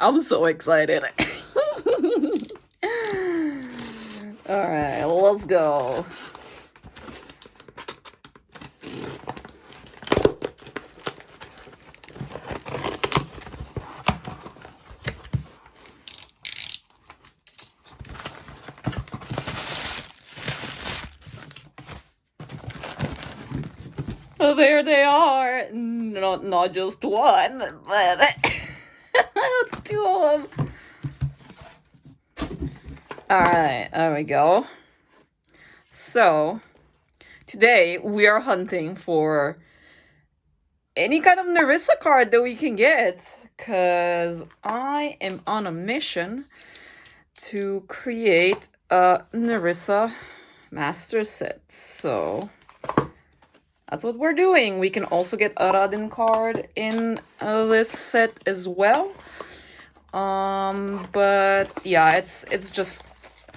I'm so excited. Alright, let's go. There they are. Not just one, but two of them. Alright, there we go. So, today we are hunting for any kind of Nerissa card that we can get, because I am on a mission to create a Nerissa master set. So, that's what we're doing. We can also get a Radin card in this set as well. But yeah, it's just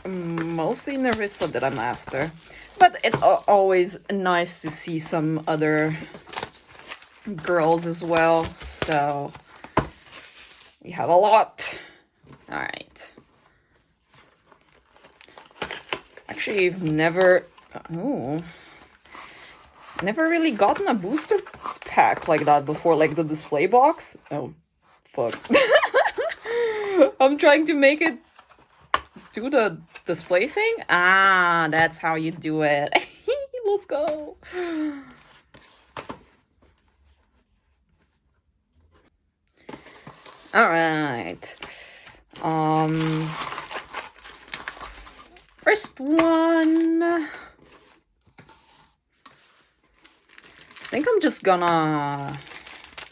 mostly Nerissa that I'm after. But it's always nice to see some other girls as well. So we have a lot. All right. Actually, I've never really gotten a booster pack like that before, like the display box. Oh, fuck. I'm trying to make it do the display thing. Ah, that's how you do it. Let's go. All right. First one. I think I'm just gonna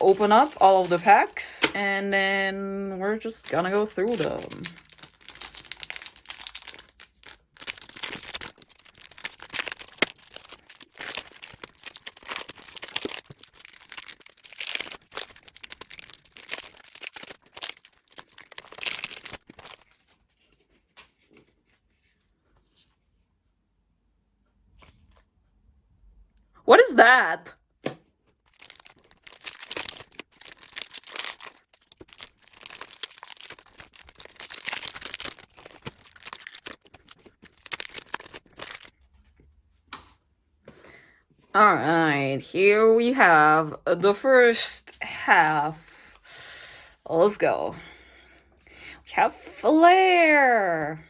open up all of the packs and then we're just gonna go through them. What is that? All right, here we have the first half. Let's go. We have Flare.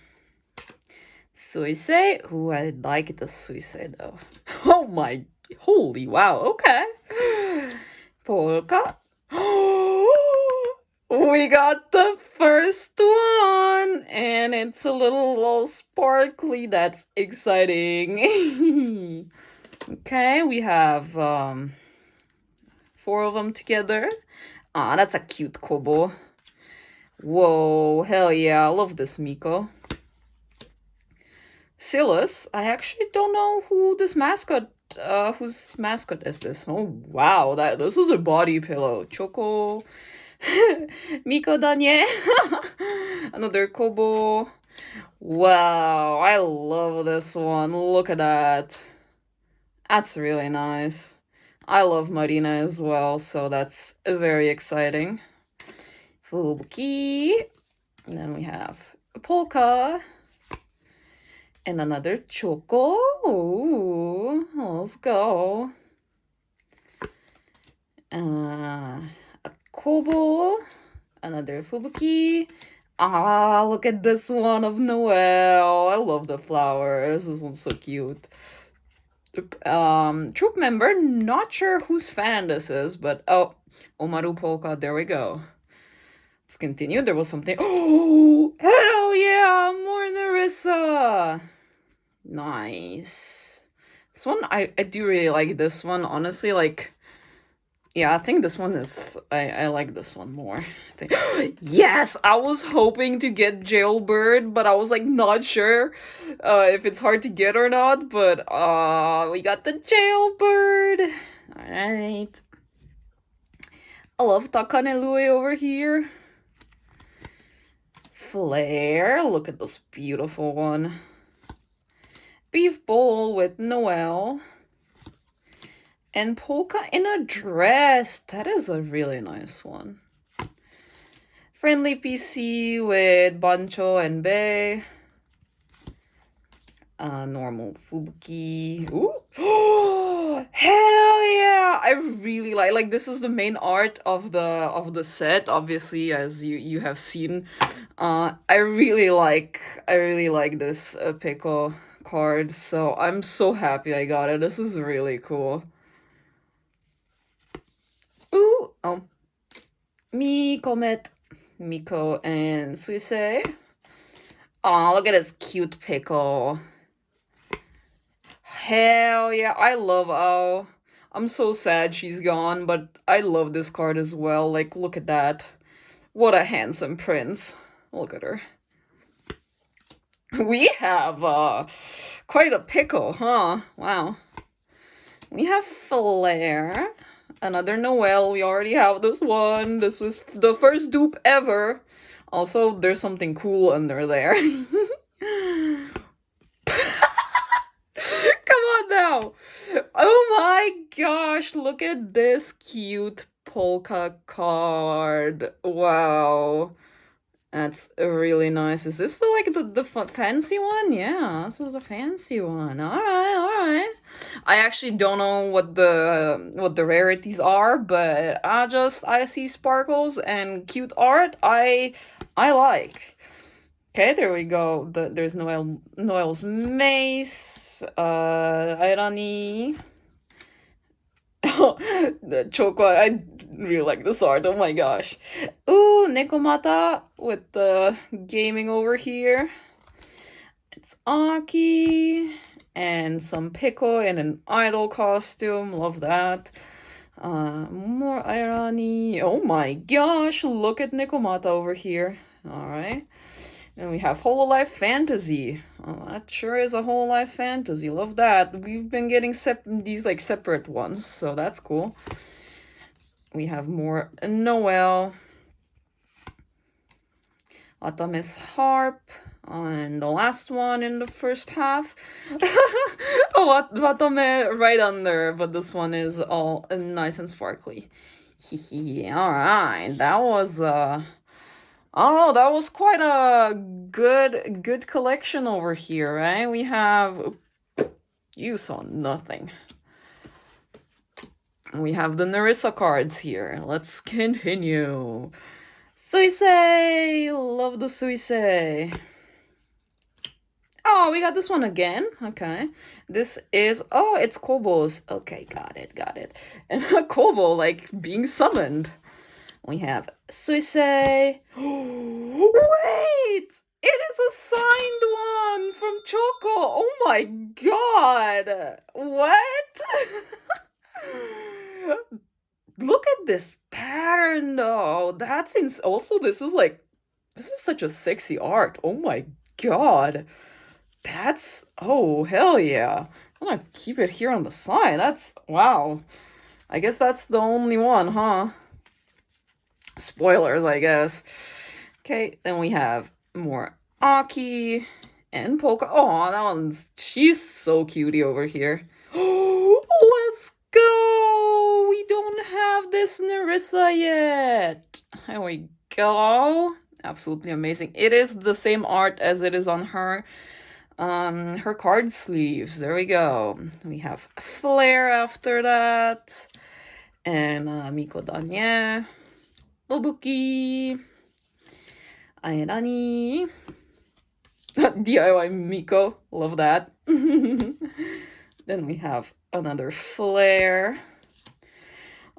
Suisei. Ooh, I like the Suisei though. Oh my, holy wow, okay. Polka. We got the first one, and it's a little sparkly. That's exciting. Okay, we have 4 of them together. Ah, that's a cute Kobo. Whoa, hell yeah, I love this Miko. Silas, I actually don't know who this mascot, whose mascot is this? Oh wow, this is a body pillow. Choco, Miko Danye, another Kobo. Wow, I love this one. Look at that. That's really nice. I love Marina as well, so that's very exciting. Fubuki. And then we have Polka. And another Choco. Ooh, let's go. A Kobo. Another Fubuki. Ah, look at this one of Noelle. I love the flowers. This one's so cute. Troop member, not sure whose fan this is, but oh, Omaru Polka, there we go. Let's continue. There was something. Oh, hell yeah, more Nerissa. Nice. This one, I do really like this one, honestly. Like, yeah, I think this one is, I like this one more. I think, yes, I was hoping to get Jailbird, but I was like not sure if it's hard to get or not, but we got the Jailbird. All right. I love Takanelue over here. Flare, look at this beautiful one. Beef bowl with Noelle. And Polka in a dress. That is a really nice one. Friendly PC with Bancho and Bei. Normal Fubuki. Ooh. Hell yeah! I really like this is the main art of the set, obviously, as you have seen. I really like this Pico card, so I'm so happy I got it. This is really cool. Ooh, oh. Miko and Suisei. Aw, look at this cute Pico. Hell yeah, I love Ao. I'm so sad she's gone, but I love this card as well. Like, look at that. What a handsome prince. Look at her. We have quite a pickle, huh? Wow. We have Flare. Another Noelle. We already have this one. This was the first dupe ever. Also, there's something cool under there. Come on now. Oh my gosh, look at this cute polka card. Wow. That's really nice. Is this the fancy one? Yeah, this is a fancy one. All right, all right. I actually don't know what the rarities are, but I see sparkles and cute art. I like. Okay, there we go. There's Noel's mace. Irani. The Choco, I really like this art. Oh my gosh. Ooh, Nekomata with the gaming over here. It's Aki and some Pico in an idol costume. Love that. More Irani. Oh my gosh, look at Nekomata over here. Alright. And we have Hololive Fantasy. Oh, that sure is a Hololive Fantasy. Love that. We've been getting these like separate ones, so that's cool. We have more Noelle. Atamis Harp. And the last one in the first half. Oh, Watame right under, but this one is all nice and sparkly. Alright, that was oh, that was quite a good collection over here, right? We have you saw nothing. We have the Nerissa cards here. Let's continue. Suisei! Love the Suisei. Oh, we got this one again. Okay. This is oh, it's Kobo's. Okay, got it. And Kobo like being summoned. We have Suisei. Wait! It is a signed one from Choco. Oh my god. What? Look at this pattern though. That's also this is such a sexy art. Oh my god. That's oh hell yeah. I'm gonna keep it here on the side. That's wow. I guess that's the only one, huh? Spoilers, I guess. Okay, then we have more Aki and Polka. Oh, that one's she's so cutie over here. Let's go! We don't have this Nerissa yet. Here we go. Absolutely amazing. It is the same art as it is on her card sleeves. There we go. We have Flare after that. And Miko Danye. Fubuki. Airani. DIY Miko. Love that. Then we have another Flare.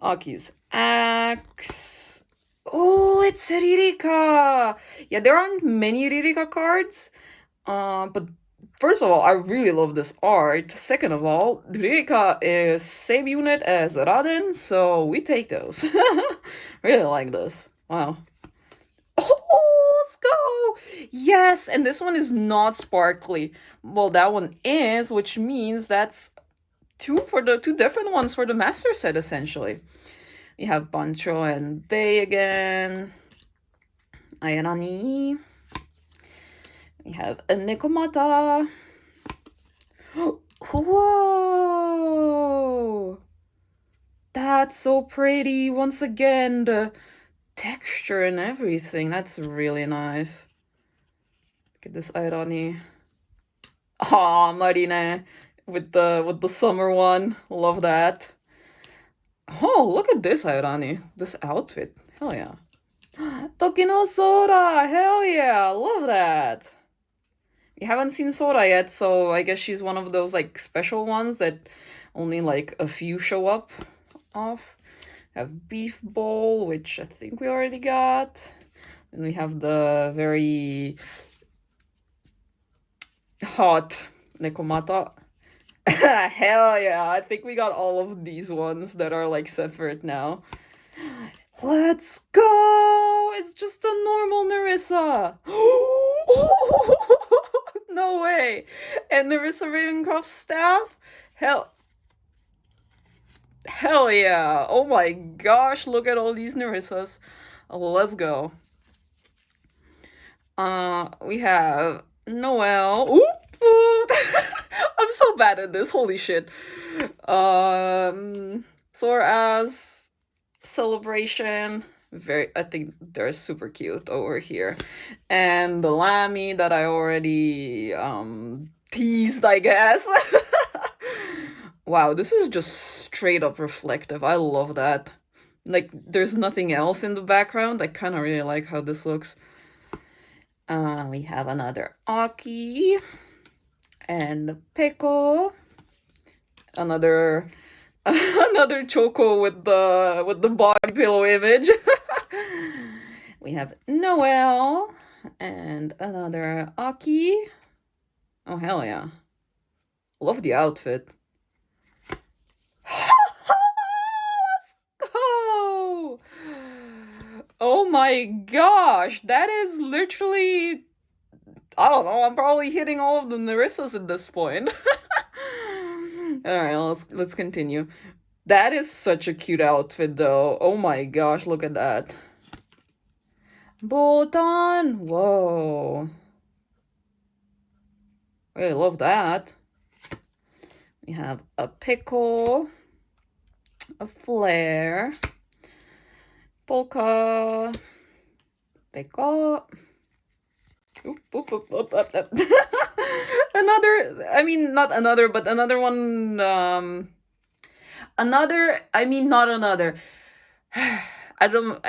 Aki's Axe. Oh, it's Ririka! Yeah, there aren't many Ririka cards. But first of all, I really love this art. Second of all, Ririka is same unit as Raden, so we take those. Really like this. Wow. Oh, let's go! Yes, and this one is not sparkly. Well, that one is, which means that's two different ones for the master set, essentially. We have Bancho and Bei again. Ayanani. We have a Nekomata. Whoa! That's so pretty. Once again, texture and everything. That's really nice. Look at this irony. Ah, Marine with the summer one. Love that. Oh, look at this irony. This outfit. Hell yeah. Tokino Sora. Hell yeah. Love that. We haven't seen Sora yet, so I guess she's one of those like special ones that only like a few show up off. Have Beef Bowl, which I think we already got. And we have the very hot Nekomata. Hell yeah, I think we got all of these ones that are like separate now. Let's go! It's just a normal Nerissa! No way! And Nerissa Ravencroft's staff? Hell yeah! Oh my gosh, look at all these Nerissas. Let's go. We have Noelle. Oop! I'm so bad at this, holy shit. Sora's Celebration. I think they're super cute over here. And the Lammy that I already teased, I guess. Wow, this is just straight up reflective. I love that. Like, there's nothing else in the background. I kind of really like how this looks. We have another Aki and Peko. Another Choco with the body pillow image. We have Noelle and another Aki. Oh hell yeah. Love the outfit. Let's go! Oh my gosh, that is literally, I don't know, I'm probably hitting all of the Nerissas at this point. Alright, let's continue. That is such a cute outfit though. Oh my gosh, look at that. Botan! Whoa. I love that. We have a Pickle, a Flare, Polka, Pickle. Another, I mean, not another, but another one, not another. I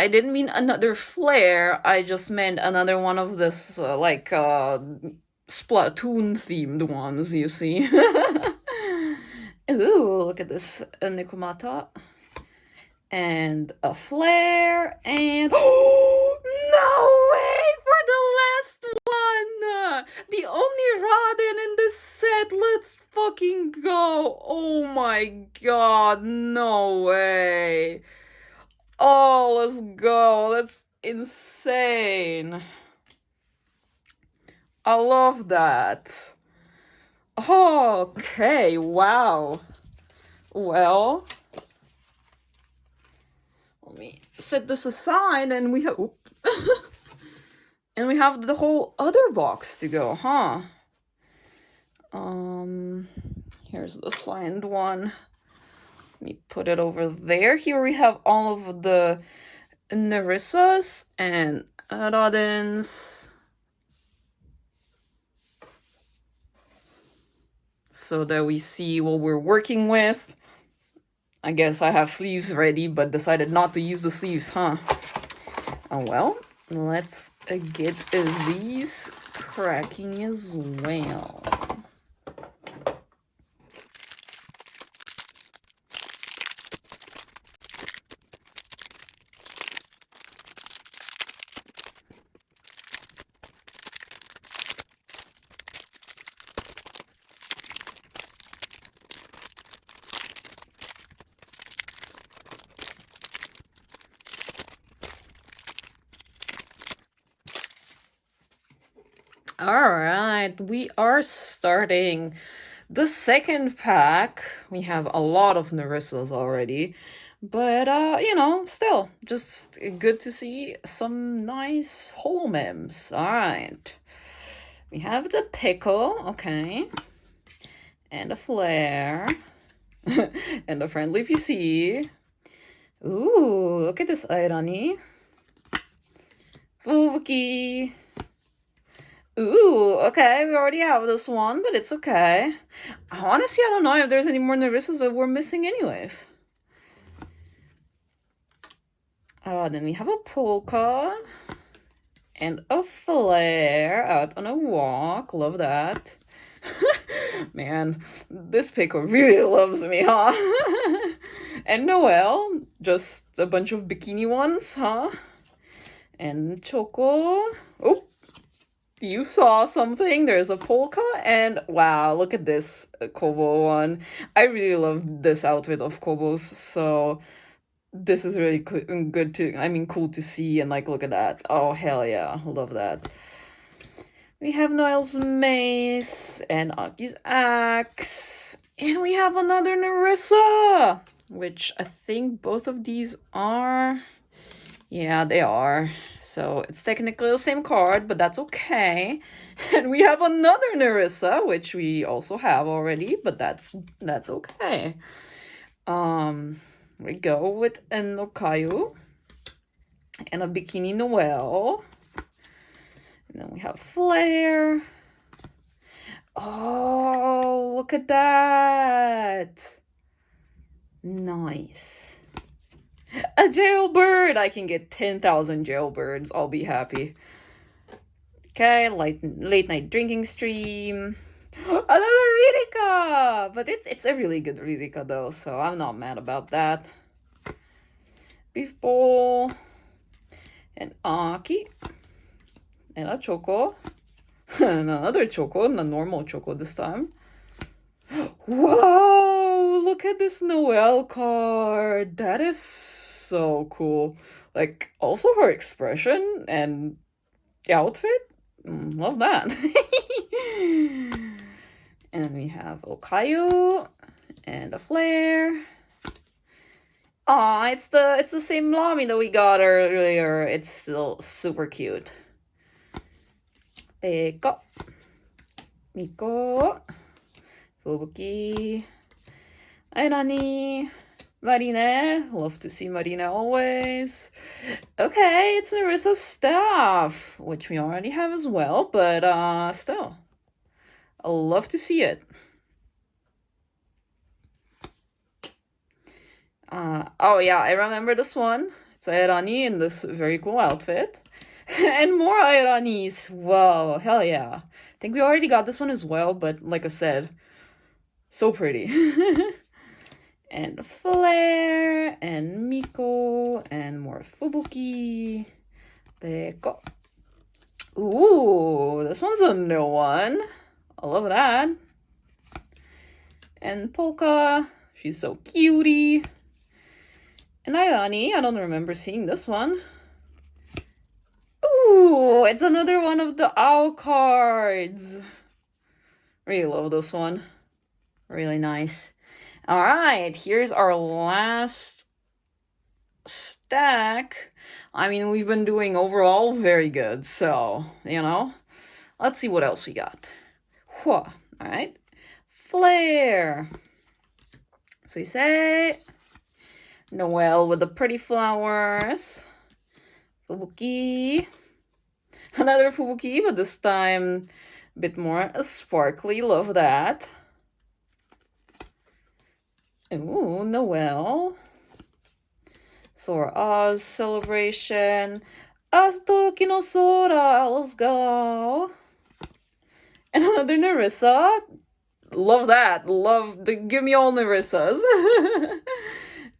didn't mean another flare, I just meant another one of this, Splatoon themed ones, you see. Ooh, look at this, a Nikomata. And a flare, and no way for the last one! The only Raden in this set, let's fucking go! Oh my god, no way! Oh, let's go, that's insane! I love that! Okay, wow. Well, let me set this aside and we have and we have the whole other box to go, huh? Here's the signed one. Let me put it over there. Here we have all of the Nerissas and Radens. So that we see what we're working with. I guess I have sleeves ready, but decided not to use the sleeves, huh? Oh well, let's get these cracking as well. Alright, we are starting the second pack. We have a lot of Nerissas already. But, still, just good to see some nice Holomems. Alright. We have the Pickle, okay. And a Flare. And a Friendly PC. Ooh, look at this irony. Fubuki. Ooh, okay, we already have this one, but it's okay. Honestly, I don't know if there's any more Nerissas that we're missing anyways. Then we have a polka and a flare out on a walk. Love that. Man, this pickle really loves me, huh? And Noelle, just a bunch of bikini ones, huh? And Choco. Oh, you saw something. There's a polka, and wow, look at this Kobo one. I really love this outfit of Kobo's, so this is really good to, I mean, cool to see, and like, look at that. Oh, hell yeah, love that. We have Noelle's mace and Aki's axe, and we have another Nerissa, which I think both of these are. Yeah, they are. So it's technically the same card, but that's okay. And we have another Nerissa, which we also have already, but that's okay. We go with an Okayu and a Bikini Noelle. And then we have Flare. Oh, look at that. Nice. A jailbird! I can get 10,000 jailbirds. I'll be happy. Okay, late night drinking stream. Another Ririka! But it's a really good Ririka though, so I'm not mad about that. Beef bowl. And Aki. And a Choco. And another Choco, and a normal Choco this time. Whoa! Look at this Noelle card. That is so cool. Like, also her expression and the outfit. Love that. And we have Okayu and a flare. Aw, it's the same Lami that we got earlier. It's still super cute. Peko. Miko. Fubuki. Airani. Marina. Love to see Marina always. Okay, it's Nerissa's staff, which we already have as well, but still. I love to see it. Oh yeah, I remember this one. It's Airani in this very cool outfit. And more Airanis. Whoa, hell yeah. I think we already got this one as well, but like I said, so pretty. And Flare, and Miko, and more Fubuki. Peko. Ooh, this one's a new one. I love that. And Polka, she's so cutie. And Airani, I don't remember seeing this one. Ooh, it's another one of the owl cards. Really love this one. Really nice. All right, here's our last stack. I mean, we've been doing overall very good, so, you know. Let's see what else we got. All right. Flare. So you say Noelle with the pretty flowers. Fubuki. Another Fubuki, but this time a bit more sparkly. Love that. Ooh, Noelle. Sora Oz celebration. Astoki no Sora. Let's go. And another Nerissa. Love that. Give me all Nerissas.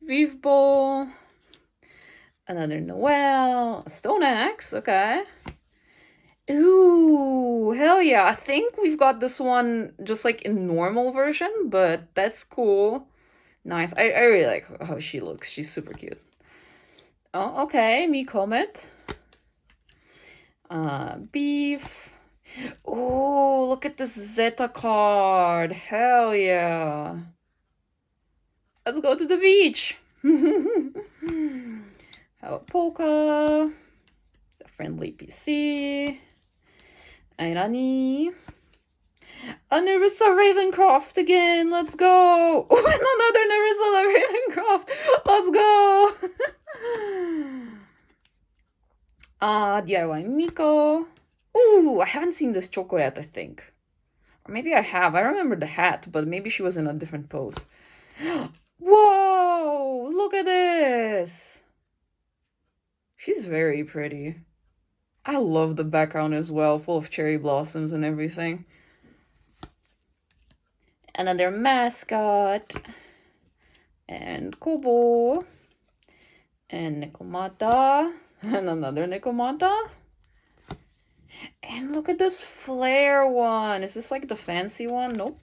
Beef bowl. Another Noelle. A stone axe. Okay. Ooh, hell yeah. I think we've got this one just like in normal version, but that's cool. Nice. I really like how she looks. She's super cute. Oh, okay. Me Comet. Beef. Oh, look at this Zeta card. Hell yeah. Let's go to the beach. How about Polka? The friendly PC. Airani. A Nerissa Ravencroft again. Let's go. Oh, another Nerissa Ravencroft. Let's go. DIY Miko. Ooh, I haven't seen this Choco yet, I think. Or maybe I have. I remember the hat, but maybe she was in a different pose. Whoa! Look at this! She's very pretty. I love the background as well, full of cherry blossoms and everything. Another mascot. And Kobo. And Nekomata. And another Nekomata. And look at this flare one. Is this like the fancy one? Nope.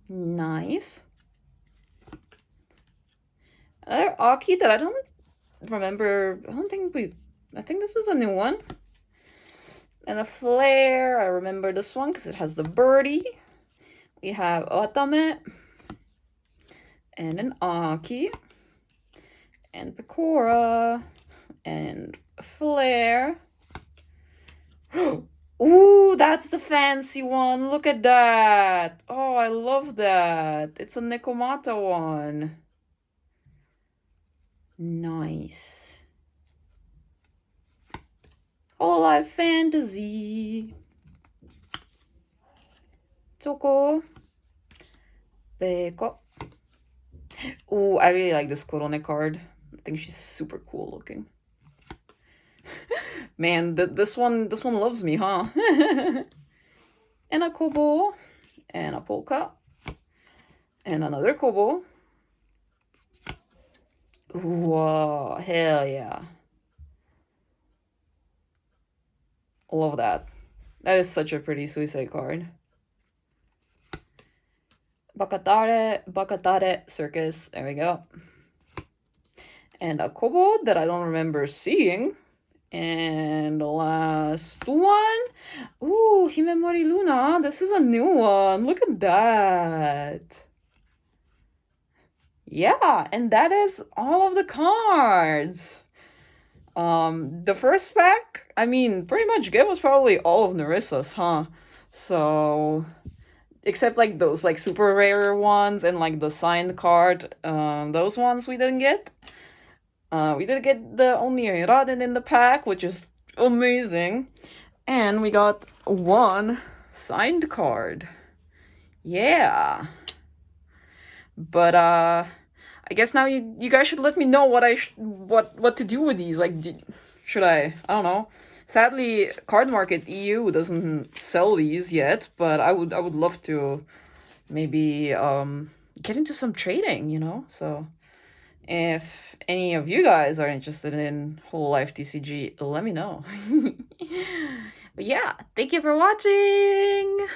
Nice. Another Aki that I don't remember. I think this is a new one. And a flare. I remember this one because it has the birdie. We have Otame. And an Aki. And Pecora. And a flare. Ooh, that's the fancy one. Look at that. Oh, I love that. It's a Nekomata one. Nice. Hololive Fantasy. Choco. Peko. Ooh, I really like this Korone card. I think she's super cool looking. Man, this one loves me, huh? And a Kobo. And a Polka. And another Kobo. Whoa, hell yeah. Love that. That is such a pretty suicide card. Bakatare Circus. There we go. And a Kobo that I don't remember seeing. And the last one. Ooh, Himemori Luna. This is a new one. Look at that. Yeah, and that is all of the cards. The first pack, I mean, pretty much gave us probably all of Nerissa's, huh? So, except like those like super rare ones and like the signed card, those ones we didn't get. We did get the only Raden in the pack, which is amazing. And we got one signed card. Yeah. But I guess now you guys should let me know what to do with these. Like, should I don't know. Sadly, Card Market EU doesn't sell these yet, but I would love to maybe get into some trading, you know? So if any of you guys are interested in Hololive TCG, let me know. But yeah, thank you for watching.